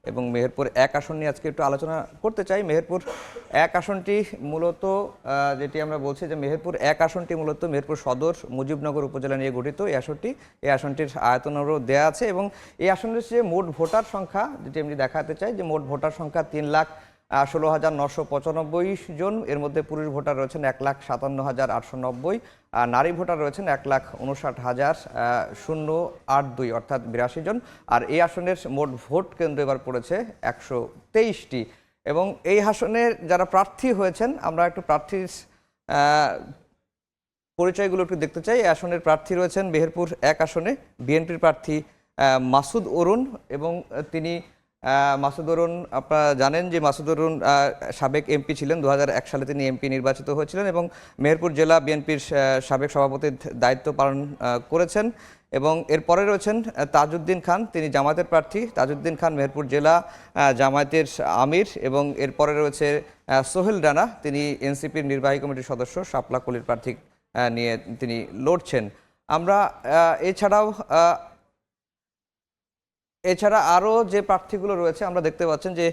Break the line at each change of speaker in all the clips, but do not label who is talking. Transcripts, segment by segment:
এবং মেহেরপুর 1 আসন নিয়ে আজকে একটু আলোচনা করতে চাই। মেহেরপুর 1 আসনটি মূলত যেটি আমরা বলছি যে মেহেরপুর 1 আসনটি মূলত মেহেরপুর সদর মুজিবনগর উপজেলা নিয়ে গঠিত। এই আসনটির আয়তনেরও দেয়া আছে এবং এই আসনের যে মোট ভোটার সংখ্যা যেটি আমি দেখাতে চাই যে মোট ভোটার সংখ্যা 3,16,995 জন। এর মধ্যে পুরুষ ভোটার রয়েছেন 1,57,890, আর নারী ভোটার রয়েছেন 1,59,082 অর্থাৎ 82 জন। আর এই আসনের মোট ভোট কেন্দ্র এবার পড়েছে 123টি। এবং এই আসনের যারা প্রার্থী হয়েছেন আমরা একটু প্রার্থীর পরিচয়গুলো একটু দেখতে চাই। এই আসনের প্রার্থী রয়েছেন মেহেরপুর 1 আসনে বিএনপির প্রার্থী মাসুদ অরুণ এবং তিনি মাসুদ অরুণ আপনারা জানেন যে মাসুদ অরুণ সাবেক এমপি ছিলেন। 2001 সালে তিনি এমপি নির্বাচিত হয়েছিলেন এবং মেহেরপুর জেলা বিএনপির সাবেক সভাপতির দায়িত্ব পালন করেছেন। এবং এরপরে রয়েছেন তাজউদ্দিন খান, তিনি জামায়াতের প্রার্থী। তাজউদ্দিন খান মেহেরপুর জেলা জামায়াতের আমির। এবং এরপরে রয়েছে সোহেল রানা, তিনি এনসিপির নির্বাহী কমিটির সদস্য, শাপলা কলির প্রার্থী নিয়ে তিনি লড়ছেন। আমরা এছাড়া আরও যে প্রার্থীগুলো রয়েছে আমরা দেখতে পাচ্ছেন যে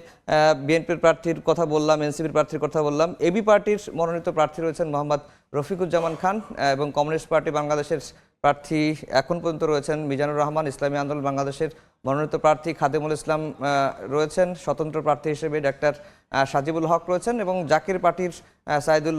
বিএনপির প্রার্থীর কথা বললাম, এনসিপির প্রার্থীর কথা বললাম। এবি পার্টির মনোনীত প্রার্থী রয়েছেন মোহাম্মদ রফিকুজ্জামান খান এবং কমিউনিস্ট পার্টি বাংলাদেশের প্রার্থী এখন পর্যন্ত রয়েছেন মিজানুর রহমান। ইসলামী আন্দোলন বাংলাদেশের মনোনীত প্রার্থী খাদেমুল ইসলাম রয়েছেন। স্বতন্ত্র প্রার্থী হিসেবে ডাক্তার সাজিবুল হক রয়েছেন এবং জাকির পার্টির সাইদুল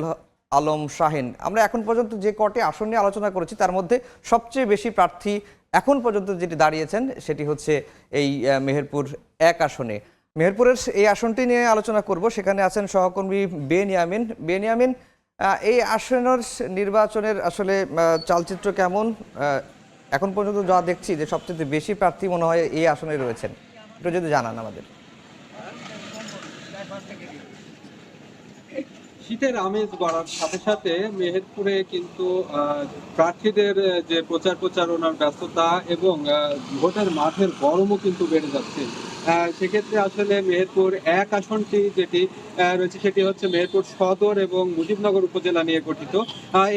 আলম শাহিন। আমরা এখন পর্যন্ত যে কটি আসন নিয়ে আলোচনা করেছি তার মধ্যে সবচেয়ে বেশি প্রার্থী এখন পর্যন্ত যেটি দাঁড়িয়েছেন সেটি হচ্ছে এই মেহেরপুর 1 আসনে। মেহেরপুরের এই আসনটি নিয়ে আলোচনা করব। সেখানে আছেন সহকর্মী বেনিয়ামিন। এই আসনের নির্বাচনের আসলে চালচিত্র কেমন? এখন পর্যন্ত যা দেখছি যে সবচেয়ে বেশি প্রার্থী মনে হয় এই আসনে রয়েছেন, একটু যদি জানান আমাদের।
শীতের আমেজ বাড়ার সাথে সাথে মেহেরপুরে কিন্তু প্রার্থীদের যে প্রচারণার ব্যস্ততা এবং ভোটের মাঠের গরমও কিন্তু বেড়ে যাচ্ছে। সেক্ষেত্রে আসলে মেহেরপুর 1 আসনটি যেটি রয়েছে সেটি হচ্ছে মেহেরপুর সদর এবং মুজিবনগর উপজেলা নিয়ে গঠিত।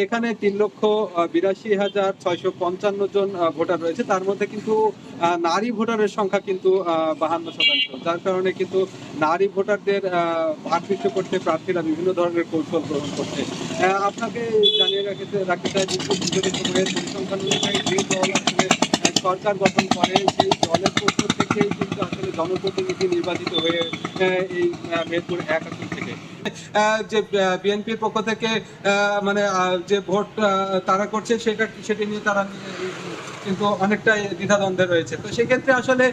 এখানে 3,82,655 জন ভোটার রয়েছে। তার মধ্যে কিন্তু নারী ভোটারের সংখ্যা কিন্তু 52%, যার কারণে কিন্তু নারী ভোটারদের আকৃষ্ট করতে প্রার্থীরা বিভিন্ন ধরনের কৌশল গ্রহণ করছে। আপনাকে জানিয়ে রাখতে চাই যে পরিসংখ্যান অনুযায়ী যে দল আসলে সরকার গঠন করে সেই দলের পক্ষ থেকেই কিন্তু আসলে জনপ্রতিনিধি নির্বাচিত হয়ে এই মেহেরপুর 1 আসন থেকে যে বিএনপির পক্ষ থেকে মানে যে ভোট তারা করছে সেটি নিয়ে তারা কিন্তু অনেকটাই দ্বিধাদ্বন্দ্বে রয়েছে। তো সেক্ষেত্রে আসলে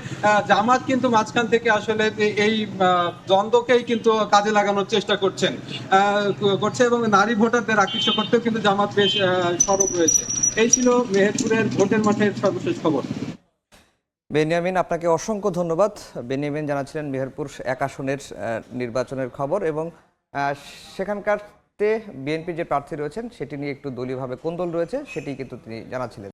জামাত কিন্তু মাঝখান থেকে আসলে এই দ্বন্দ্বকেই কিন্তু কাজে লাগানোর চেষ্টা করছে এবং নারী ভোটারদের আকৃষ্ট করতেও কিন্তু জামাত বেশ সরব রয়েছে। এই ছিল মেহেরপুরের ভোটের মাঠের সর্বশেষ খবর।
বেনিয়ামিন, আপনাকে অসংখ্য ধন্যবাদ। বেনিয়ামিন জানাচ্ছিলেন মেহেরপুর 1 আসনের নির্বাচনের খবর এবং সেখানকারতে বিএনপি যে প্রার্থী রয়েছেন সেটি নিয়ে একটু দলীয়ভাবে কোন্দল রয়েছে সেটি কিন্তু তিনি জানাচ্ছিলেন।